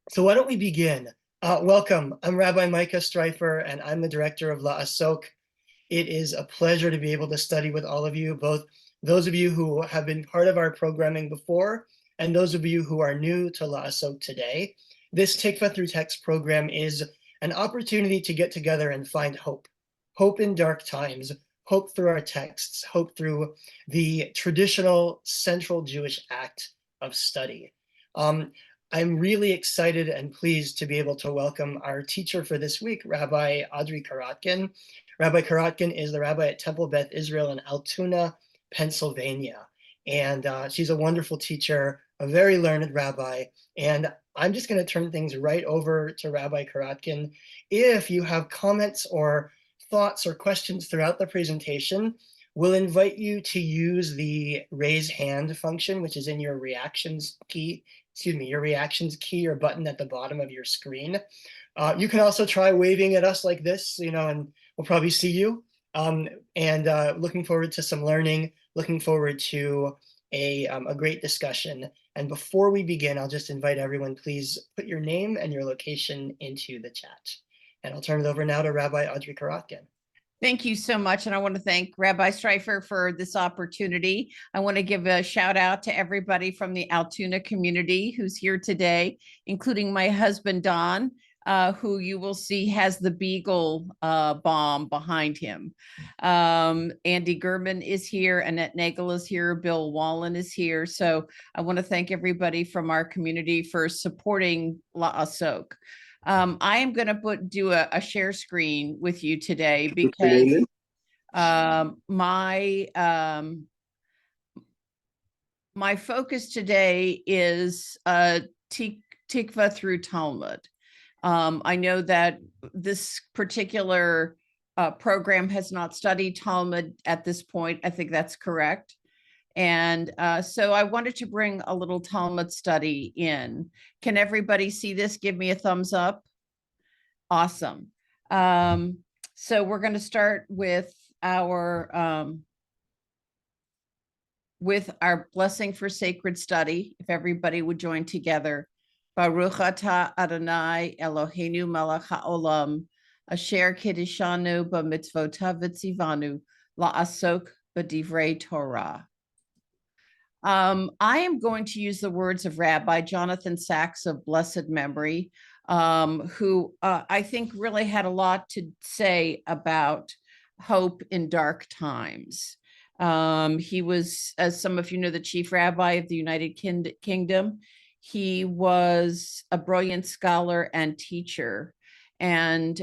So why don't we begin? Welcome. I'm Rabbi Micah Streifer, and I'm the director of La Asok. It is a pleasure to be able to study with all of you, both those of you who have been part of our programming before and those of you who are new to La Asok today. This Tikvah Through Text program is an opportunity to get together and find hope. Hope in dark times, hope through our texts, hope through the traditional central Jewish act of study. I'm really excited and pleased to be able to welcome our teacher for this week, Rabbi Audrey Korotkin. Rabbi Korotkin is the rabbi at Temple Beth Israel in Altoona, Pennsylvania. And she's a wonderful teacher, a very learned rabbi. And I'm just going to turn things right over to Rabbi Korotkin. If you have comments or thoughts or questions throughout the presentation, we'll invite you to use the raise hand function, which is in your reactions key or button at the bottom of your screen. You can also try waving at us like this, and we'll probably see you. Looking forward to some learning, looking forward to a great discussion. And before we begin, I'll just invite everyone, please put your name and your location into the chat. And I'll turn it over now to Rabbi Audrey Korotkin. Thank you so much. And I want to thank Rabbi Streifer for this opportunity. I want to give a shout out to everybody from the Altoona community who's here today, including my husband, Don, who you will see has the Beagle bomb behind him. Andy Gurman is here, Annette Nagel is here, Bill Wallen is here. So I want to thank everybody from our community for supporting La Asok. I am going to do a share screen with you today because my focus today is Tikvah Through Talmud. I know that this particular program has not studied Talmud at this point. I think that's correct. And so I wanted to bring a little Talmud study in. Can everybody see this? Give me a thumbs up. Awesome. So we're going to start with our blessing for sacred study. If everybody would join together. Baruch atah Adonai Eloheinu melech haolam asher kiddushanu b'mitzvotav v'tzivanu la'asok b'divrei Torah. I am going to use the words of Rabbi Jonathan Sacks of blessed memory, who I think really had a lot to say about hope in dark times. He was, as some of you know, the chief rabbi of the United Kingdom. He was a brilliant scholar and teacher. And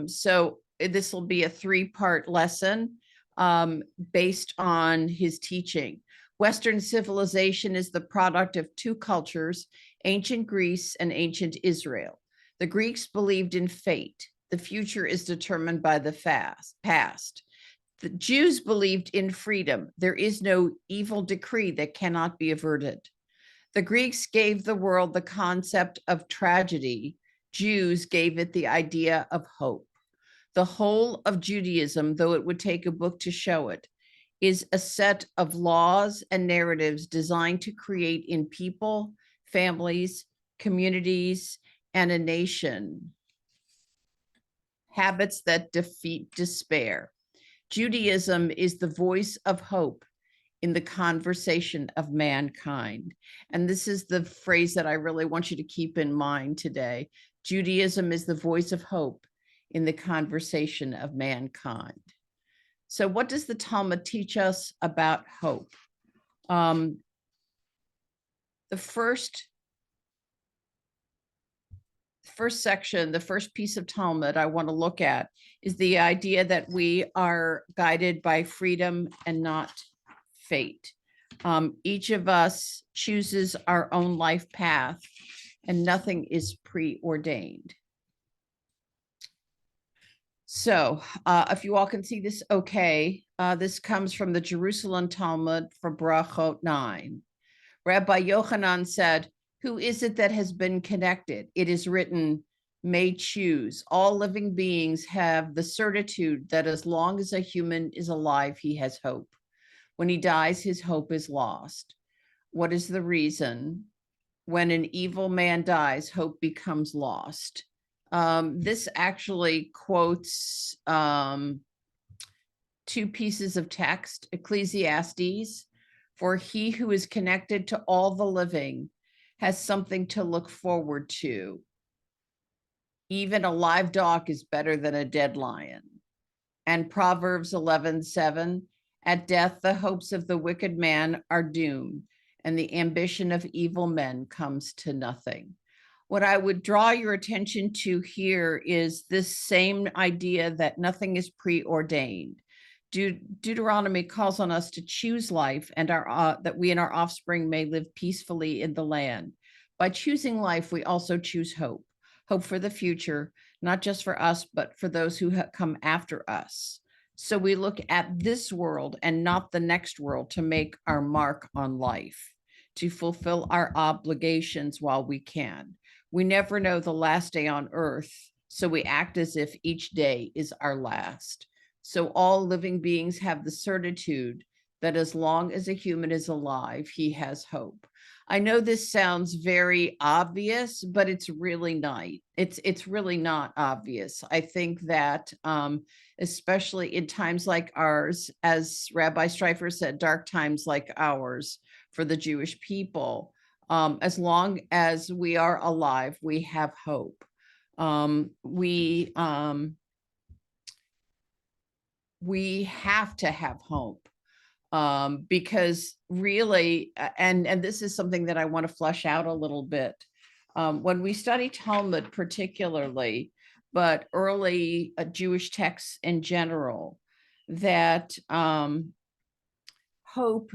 so this will be a three-part lesson based on his teaching. Western civilization is the product of two cultures, ancient Greece and ancient Israel. The Greeks believed in fate. The future is determined by the past. The Jews believed in freedom. There is no evil decree that cannot be averted. The Greeks gave the world the concept of tragedy. Jews gave it the idea of hope. The whole of Judaism, though it would take a book to show it, is a set of laws and narratives designed to create in people, families, communities, and a nation habits that defeat despair. Judaism is the voice of hope in the conversation of mankind. And this is the phrase that I really want you to keep in mind today. Judaism is the voice of hope in the conversation of mankind. So what does the Talmud teach us about hope? The first section, the first piece of Talmud I want to look at is the idea that we are guided by freedom and not fate. Each of us chooses our own life path and nothing is preordained. So if you all can see this, okay, this comes from the Jerusalem Talmud for Brachot 9. Rabbi Yochanan said, "Who is it that has been connected? It is written, may choose. All living beings have the certitude that as long as a human is alive, he has hope. When he dies, his hope is lost. What is the reason? when an evil man dies, hope becomes lost. This actually quotes two pieces of text, Ecclesiastes, for he who is connected to all the living has something to look forward to. Even a live dog is better than a dead lion. And Proverbs 11:7, at death, the hopes of the wicked man are doomed, and the ambition of evil men comes to nothing. What I would draw your attention to here is this same idea that nothing is preordained. Deuteronomy calls on us to choose life and that we and our offspring may live peacefully in the land. By choosing life, we also choose hope for the future, not just for us, but for those who come after us. So we look at this world and not the next world to make our mark on life, to fulfill our obligations while we can. We never know the last day on earth, so we act as if each day is our last. So all living beings have the certitude that as long as a human is alive, he has hope. I know this sounds very obvious, but it's really not. It's really not obvious. I think that especially in times like ours, as Rabbi Streifer said, dark times like ours for the Jewish people, as long as we are alive, we have hope. We have to have hope. Because really, and this is something that I want to flesh out a little bit. When we study Talmud particularly, but early Jewish texts in general, that hope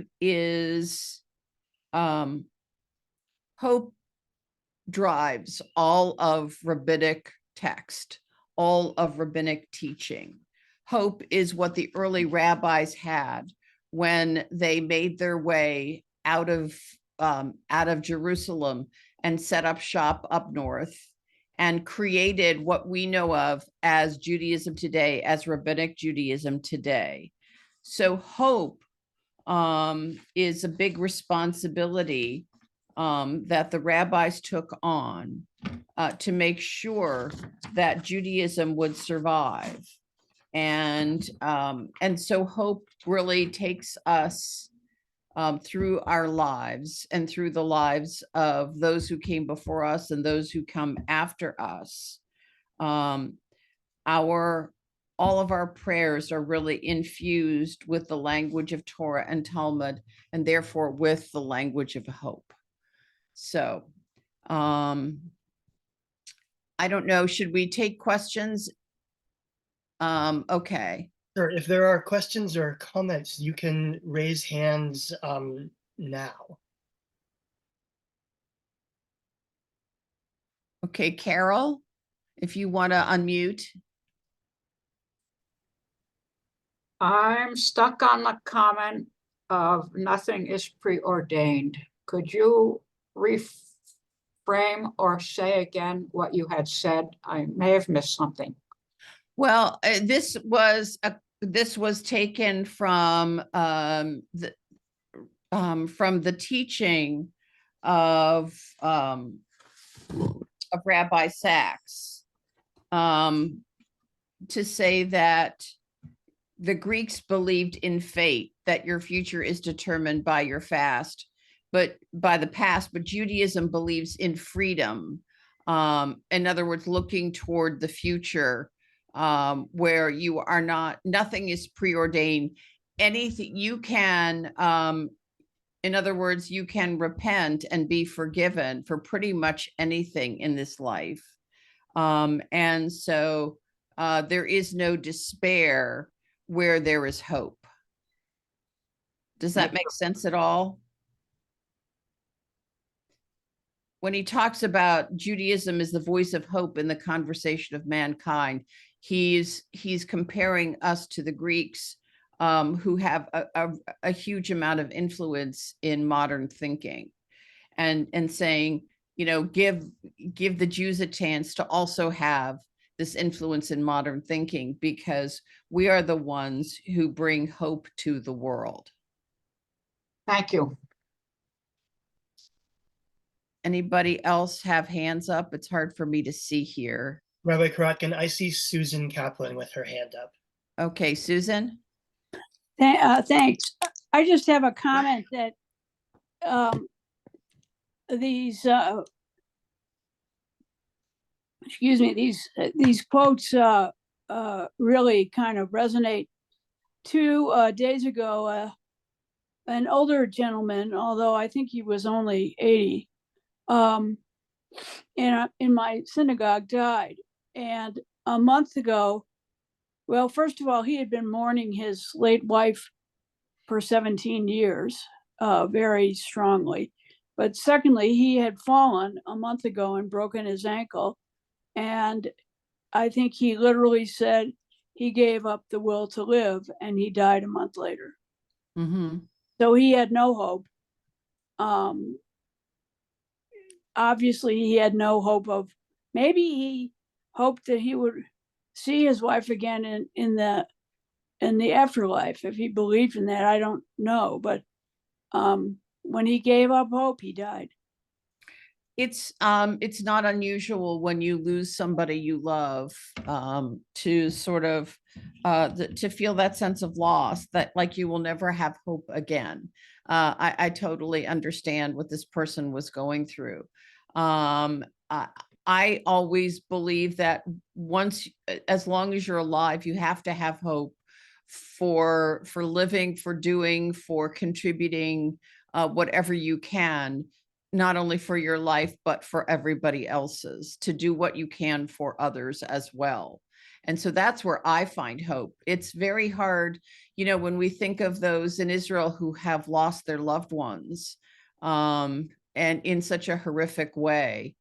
drives all of rabbinic text, all of rabbinic teaching. Hope is what the early rabbis had when they made their way out of Jerusalem and set up shop up north and created what we know of as Judaism today, as rabbinic Judaism today. So hope is a big responsibility that the rabbis took on to make sure that Judaism would survive. And so hope really takes us through our lives and through the lives of those who came before us and those who come after us. All of our prayers are really infused with the language of Torah and Talmud, and therefore with the language of hope. So I don't know, should we take questions? Okay. Sure. If there are questions or comments, you can raise hands now. Okay, Carol, if you want to unmute. I'm stuck on the comment of nothing is preordained. Could you reframe or say again what you had said? I may have missed something. Well, this was taken from the teaching of Rabbi Sacks, to say that the Greeks believed in fate, that your future is determined by your past, but Judaism believes in freedom. In other words, looking toward the future, where you are nothing is preordained. Anything you can, in other words, you can repent and be forgiven for pretty much anything in this life. And so there is no despair where there is hope. Does that make sense at all? When he talks about Judaism as the voice of hope in the conversation of mankind, he's comparing us to the Greeks, who have a huge amount of influence in modern thinking, and saying, you know, give the Jews a chance to also have this influence in modern thinking, because we are the ones who bring hope to the world. Thank you. Anybody else have hands up? It's hard for me to see here. Rabbi Korotkin, I see Susan Kaplan with her hand up. Okay, Susan? Thanks. I just have a comment that these quotes really kind of resonate. 2 days ago, an older gentleman, although I think he was only 80, in my synagogue died. And a month ago, well, first of all, he had been mourning his late wife for 17 years, very strongly. But secondly, he had fallen a month ago and broken his ankle. And I think he literally said he gave up the will to live, and he died a month later. Mm-hmm. So he had no hope. Obviously, he had no hope of, maybe he hoped that he would see his wife again in the afterlife. If he believed in that, I don't know. But when he gave up hope, he died. It's not unusual when you lose somebody you love, to sort of to feel that sense of loss, that like you will never have hope again. I totally understand what this person was going through. I always believe that as long as you're alive, you have to have hope for living, for doing, for contributing, whatever you can, not only for your life, but for everybody else's, to do what you can for others as well. And so that's where I find hope. It's very hard, when we think of those in Israel who have lost their loved ones, and in such a horrific way,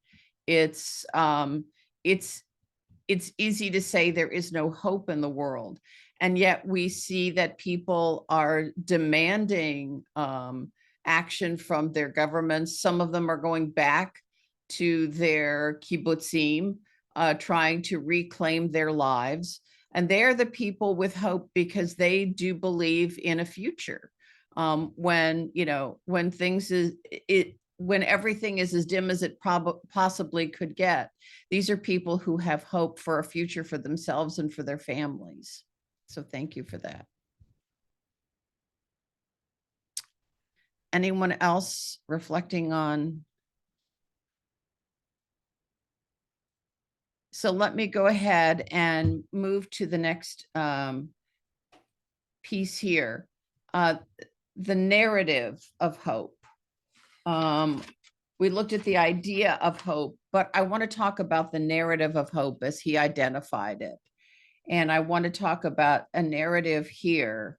it's easy to say there is no hope in the world. And yet we see that people are demanding action from their governments. Some of them are going back to their kibbutzim, trying to reclaim their lives. And they're the people with hope because they do believe in a future. When everything is as dim as it possibly could get, these are people who have hope for a future for themselves and for their families. So thank you for that. Anyone else reflecting on? So let me go ahead and move to the next piece here. The narrative of hope. We looked at the idea of hope, but I want to talk about the narrative of hope as he identified it. And I want to talk about a narrative here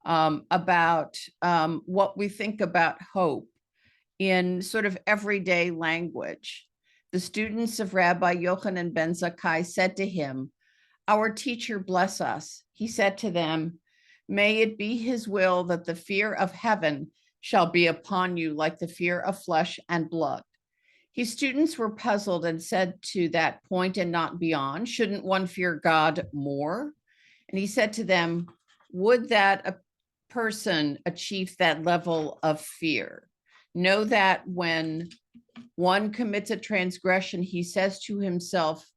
about what we think about hope in sort of everyday language. The students of Rabbi Yochanan ben Zakkai said to him, "Our teacher, bless us." He said to them, "May it be his will that the fear of heaven shall be upon you like the fear of flesh and blood." His students were puzzled and said, to that point and not beyond, shouldn't one fear God more? And he said to them, would that a person achieve that level of fear? Know that when one commits a transgression, he says to himself,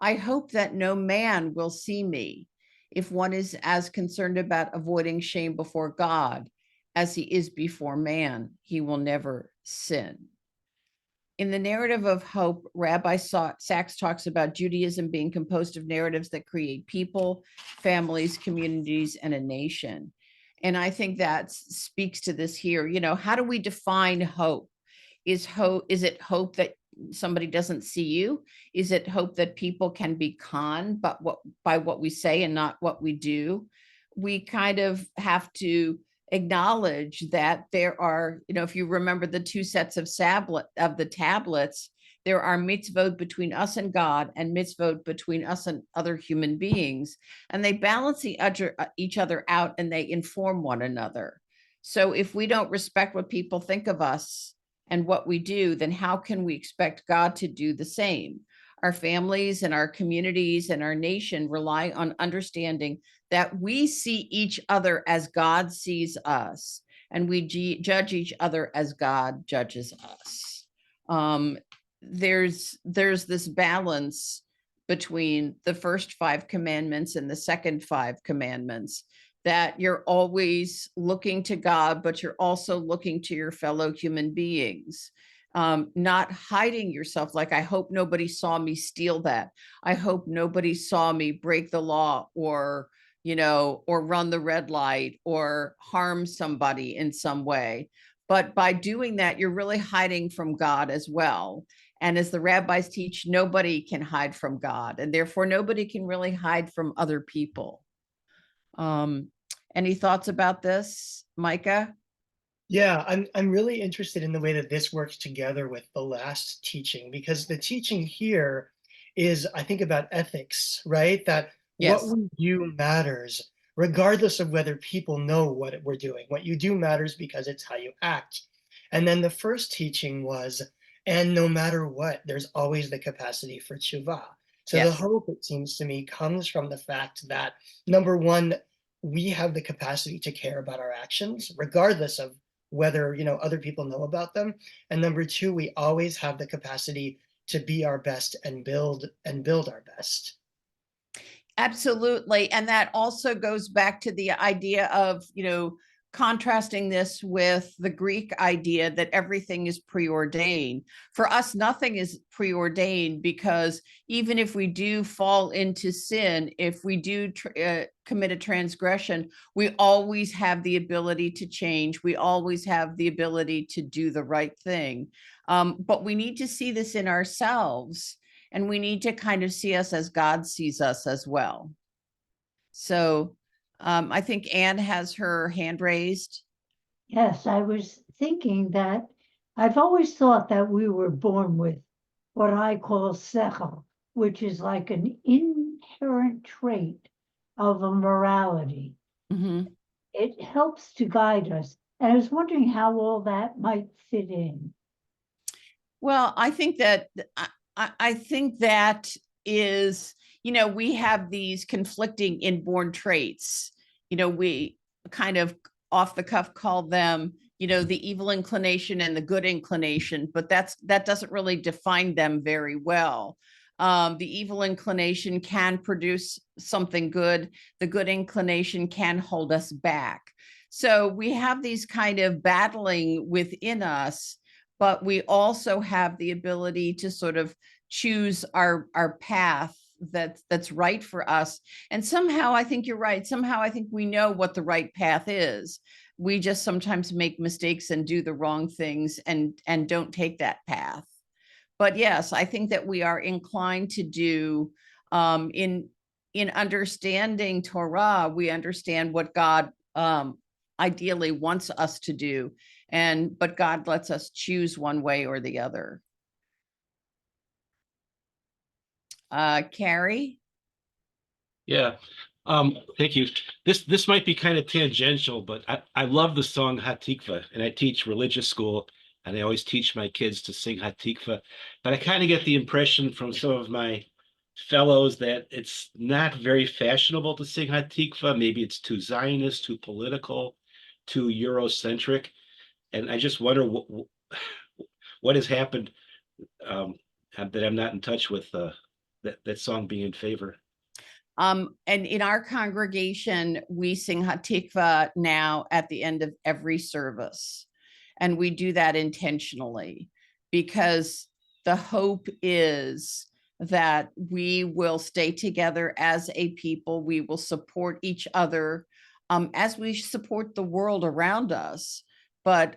I hope that no man will see me. If one is as concerned about avoiding shame before God as he is before man, he will never sin. In the narrative of hope, Rabbi Sacks talks about Judaism being composed of narratives that create people, families, communities, and a nation. And I think that speaks to this here. How do we define hope? Is it hope that somebody doesn't see you? Is it hope that people can be conned by what we say and not what we do? We kind of have to acknowledge that there are, if you remember the 2 sets of the tablets, there are mitzvot between us and God and mitzvot between us and other human beings, and they balance each other out and they inform one another. So if we don't respect what people think of us and what we do, then how can we expect God to do the same? Our families and our communities and our nation rely on understanding that we see each other as God sees us, and we judge each other as God judges us. there's this balance between the first 5 commandments and the second 5 commandments, that you're always looking to God, but you're also looking to your fellow human beings, not hiding yourself. Like, I hope nobody saw me steal that. I hope nobody saw me break the law, or, or run the red light, or harm somebody in some way. But by doing that, you're really hiding from God as well. And as the rabbis teach, nobody can hide from God, and therefore nobody can really hide from other people. Any thoughts about this, Micah? Yeah, I'm really interested in the way that this works together with the last teaching, because the teaching here is, I think, about ethics, right? That what Yes. we do matters, regardless of whether people know what we're doing. What you do matters because it's how you act. And then the first teaching was, and no matter what, there's always the capacity for tshuva. So the Yes. hope, it seems to me, comes from the fact that, number one, we have the capacity to care about our actions, regardless of whether other people know about them. And number two, we always have the capacity to be our best and build our best. Absolutely. And that also goes back to the idea of, contrasting this with the Greek idea that everything is preordained. For us, nothing is preordained, because even if we do fall into sin, if we do commit a transgression, we always have the ability to change. We always have the ability to do the right thing. But we need to see this in ourselves, and we need to kind of see us as God sees us as well. So I think Anne has her hand raised. Yes, I was thinking that I've always thought that we were born with what I call sechel, which is like an inherent trait of a morality. Mm-hmm. It helps to guide us. And I was wondering how all that might fit in. Well, I think that is, we have these conflicting inborn traits. We kind of off the cuff call them, the evil inclination and the good inclination, but that doesn't really define them very well. The evil inclination can produce something good. The good inclination can hold us back. So we have these kind of battling within us, but we also have the ability to sort of choose our path that's right for us. And somehow I think you're right. Somehow I think we know what the right path is. We just sometimes make mistakes and do the wrong things and don't take that path. But yes, I think that we are inclined to do, in understanding Torah, we understand what God ideally wants us to do, but God lets us choose one way or the other. Carrie? Yeah, thank you. This might be kind of tangential, but I love the song Hatikva, and I teach religious school, and I always teach my kids to sing Hatikva. But I kind of get the impression from some of my fellows that it's not very fashionable to sing Hatikva. Maybe it's too Zionist, too political, too Eurocentric, and I just wonder what has happened that I'm not in touch with that song being in favor. And in our congregation, we sing Hatikva now at the end of every service. And we do that intentionally, because the hope is that we will stay together as a people. We will support each other as we support the world around us. But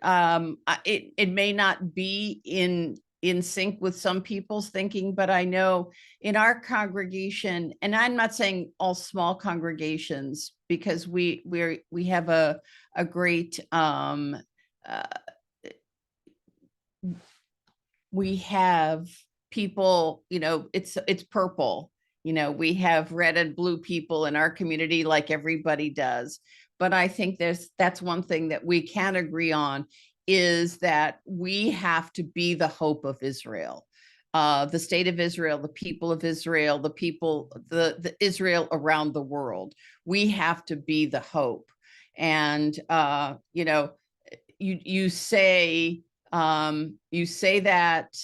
it may not be in sync with some people's thinking, but I know in our congregation, and I'm not saying all small congregations, because we have a great we have people, it's purple, we have red and blue people in our community, like everybody does. But I think that's one thing that we can agree on, is that we have to be the hope of Israel, the state of Israel, the people of Israel, the Israel around the world. We have to be the hope. And, you say, You say that,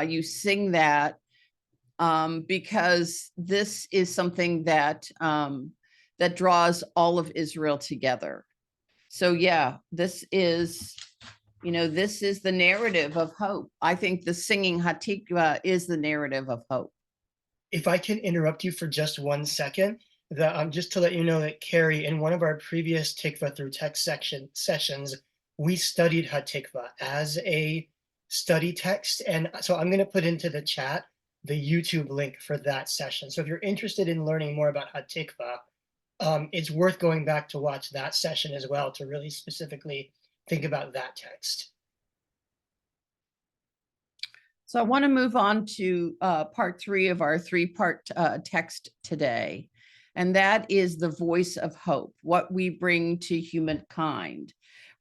you sing that, because this is something that that draws all of Israel together. So yeah, this is, this is the narrative of hope. I think the singing Hatikva is the narrative of hope. If I can interrupt you for just 1 second, just to let you know that Carrie, in one of our previous Tikvah Through text sessions, we studied Hatikva as a study text. And so I'm going to put into the chat the YouTube link for that session. So if you're interested in learning more about Hatikva, it's worth going back to watch that session as well to really specifically think about that text. So I want to move on to part 3 of our 3-part text today. And that is the voice of hope, what we bring to humankind.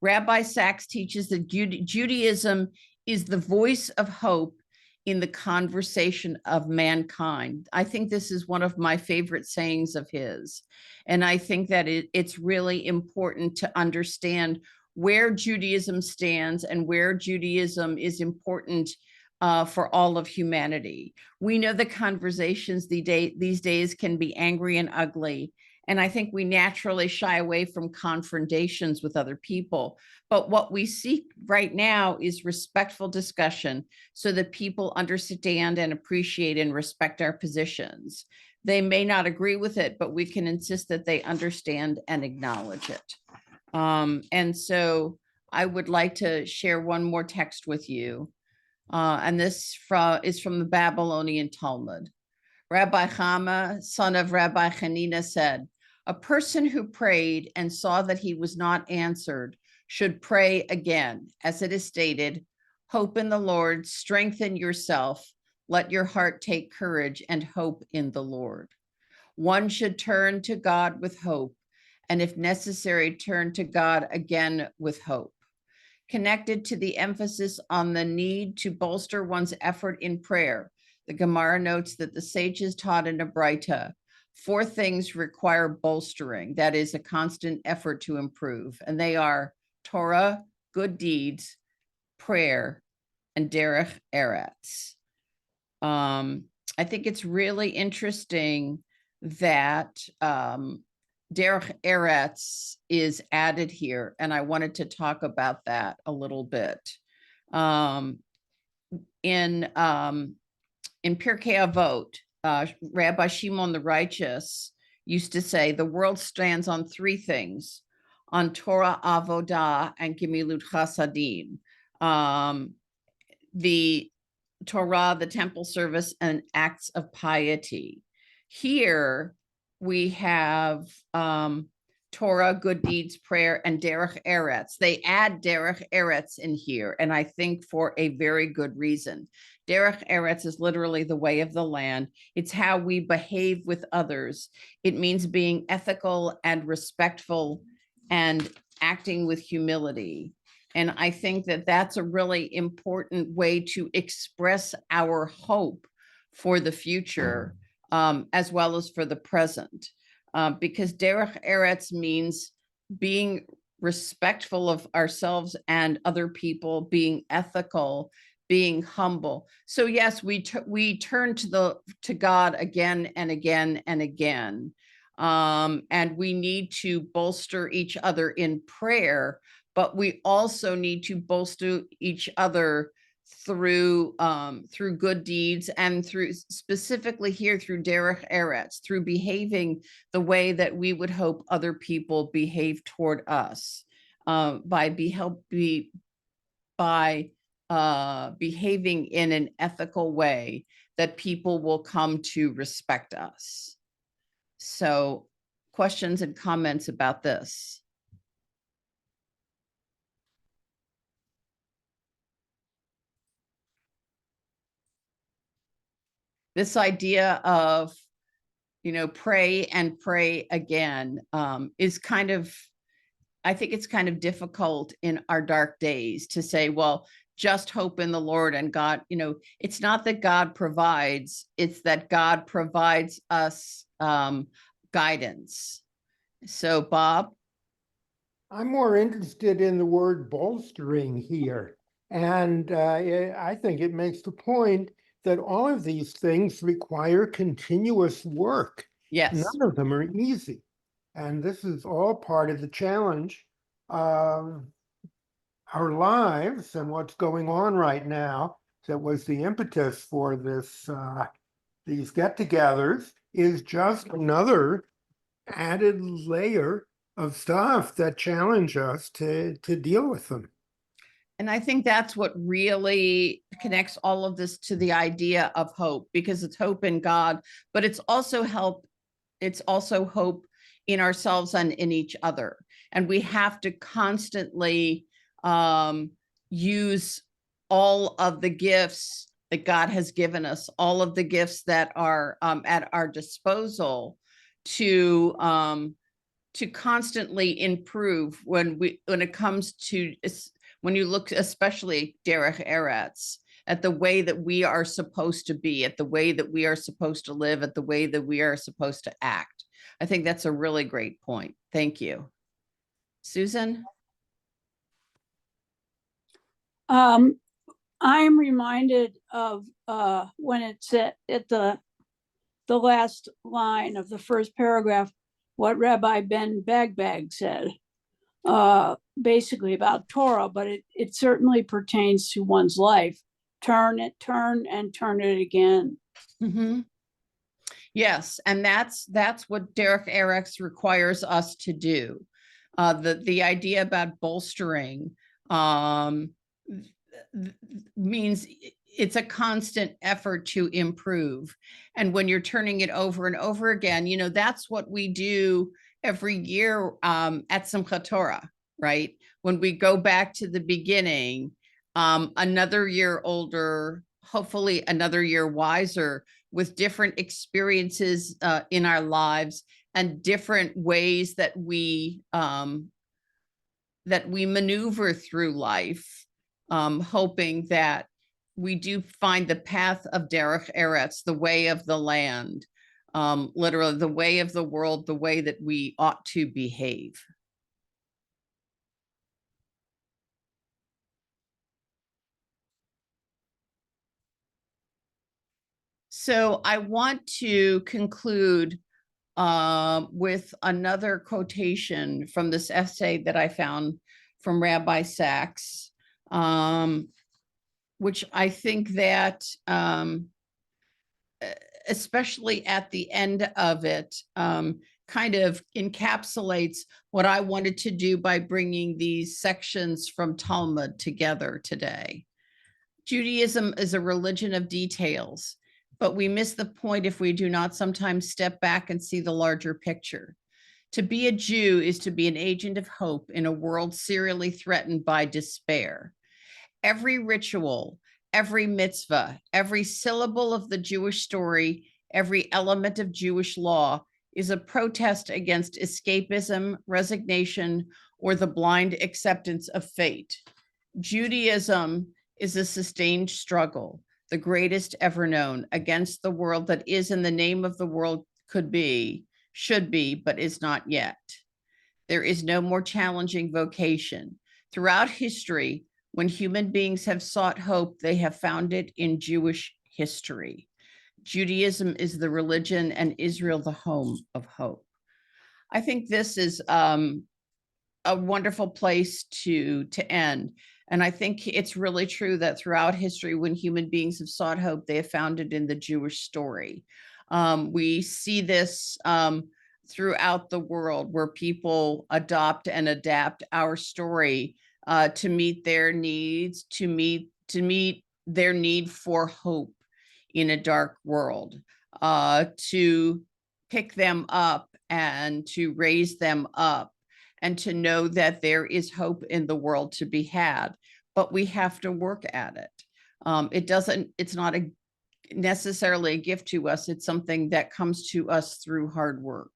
Rabbi Sacks teaches that Judaism is the voice of hope in the conversation of mankind. I think this is one of my favorite sayings of his. And I think that it's really important to understand where Judaism stands and where Judaism is important for all of humanity. We know the conversations these days can be angry and ugly. And I think we naturally shy away from confrontations with other people. But what we seek right now is respectful discussion so that people understand and appreciate and respect our positions. They may not agree with it, but we can insist that they understand and acknowledge it. And so I would like to share one more text with you. And this is from the Babylonian Talmud. Rabbi Chama, son of Rabbi Hanina, said, "A person who prayed and saw that he was not answered should pray again. As it is stated, hope in the Lord, strengthen yourself, let your heart take courage and hope in the Lord." One should turn to God with hope, and if necessary, turn to God again with hope. Connected to the emphasis on the need to bolster one's effort in prayer, the Gemara notes that the sages taught in a Braita, 4 things require bolstering, that is, a constant effort to improve. And they are Torah, good deeds, prayer, and derech eretz. I think it's really interesting that derech eretz is added here, and I wanted to talk about that a little bit. In Pirkei Avot, Rabbi Shimon the Righteous used to say, the world stands on 3 things, on Torah, Avodah, and Gemilut Chasadim. The Torah, the temple service, and acts of piety. Here we have Torah, good deeds, prayer, and derech eretz. They add derech eretz in here, and I think for a very good reason. Derech eretz is literally the way of the land. It's how we behave with others. It means being ethical and respectful and acting with humility. And I think that that's a really important way to express our hope for the future, as well as for the present. Because derech eretz means being respectful of ourselves and other people, being ethical, being humble. So yes, we turn to God again and again and again. And we need to bolster each other in prayer, but we also need to bolster each other through good deeds, and through, specifically here, through derech eretz, through behaving the way that we would hope other people behave toward us, by behaving in an ethical way that people will come to respect us. So, questions and comments about this? This idea of, pray and pray again is kind of, I think it's kind of difficult in our dark days to say, well, just hope in the Lord and God, it's not that God provides, it's that God provides us guidance. So, Bob? I'm more interested in the word bolstering here. And I think it makes the point that all of these things require continuous work. Yes. None of them are easy. And this is all part of the challenge of our lives and what's going on right now. That was the impetus for this, these get-togethers, is just another added layer of stuff that challenge us to deal with them. And I think that's what really connects all of this to the idea of hope, because it's hope in God, but it's also hope in ourselves and in each other. And we have to constantly use all of the gifts that God has given us, all of the gifts that are at our disposal to constantly improve when it comes to, when you look especially derech eretz, at the way that we are supposed to be, at the way that we are supposed to live, at the way that we are supposed to act. I think that's a really great point. Thank you. Susan? I'm reminded of when it's at the last line of the first paragraph, what Rabbi Ben Bagbag said, basically about Torah, but it certainly pertains to one's life. Turn and turn it again. Mm-hmm. Yes, and that's what derech eretz requires us to do. The idea about bolstering means it's a constant effort to improve. And when you're turning it over and over again, you know, that's what we do every year at Simchat Torah, right? When we go back to the beginning, another year older, hopefully another year wiser, with different experiences in our lives and different ways that we maneuver through life, hoping that we do find the path of derech eretz, the way of the land, literally the way of the world, the way that we ought to behave. So I want to conclude with another quotation from this essay that I found from Rabbi Sacks, which I think that especially at the end of it, kind of encapsulates what I wanted to do by bringing these sections from Talmud together today. Judaism is a religion of details, but we miss the point if we do not sometimes step back and see the larger picture. To be a Jew is to be an agent of hope in a world serially threatened by despair. Every ritual, every mitzvah, every syllable of the Jewish story, every element of Jewish law is a protest against escapism, resignation, or the blind acceptance of fate. Judaism is a sustained struggle, the greatest ever known, against the world that is in the name of the world could be, should be, but is not yet. There is no more challenging vocation. Throughout history, when human beings have sought hope, they have found it in Jewish history. Judaism is the religion and Israel the home of hope. I think this is a wonderful place to end. And I think it's really true that throughout history, when human beings have sought hope, they have found it in the Jewish story. We see this throughout the world, where people adopt and adapt our story to meet their needs, to meet their need for hope in a dark world, to pick them up and to raise them up, and to know that there is hope in the world to be had, but we have to work at it. It's not necessarily a gift to us. It's something that comes to us through hard work.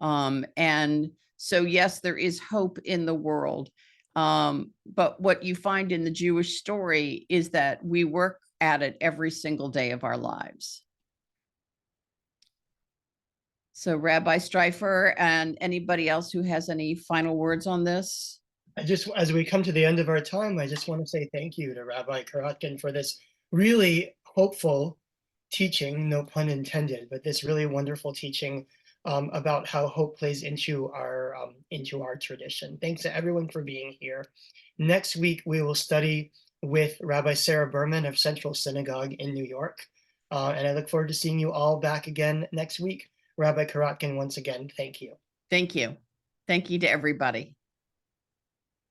And so, yes, there is hope in the world. But what you find in the Jewish story is that we work at it every single day of our lives. So Rabbi Streifer and anybody else who has any final words on this? As we come to the end of our time, I just want to say thank you to Rabbi Korotkin for this really hopeful teaching, no pun intended, but this really wonderful teaching about how hope plays into our tradition. Thanks to everyone for being here. Next week, we will study with Rabbi Sarah Berman of Central Synagogue in New York. And I look forward to seeing you all back again next week. Rabbi Korotkin, once again, thank you. Thank you. Thank you to everybody.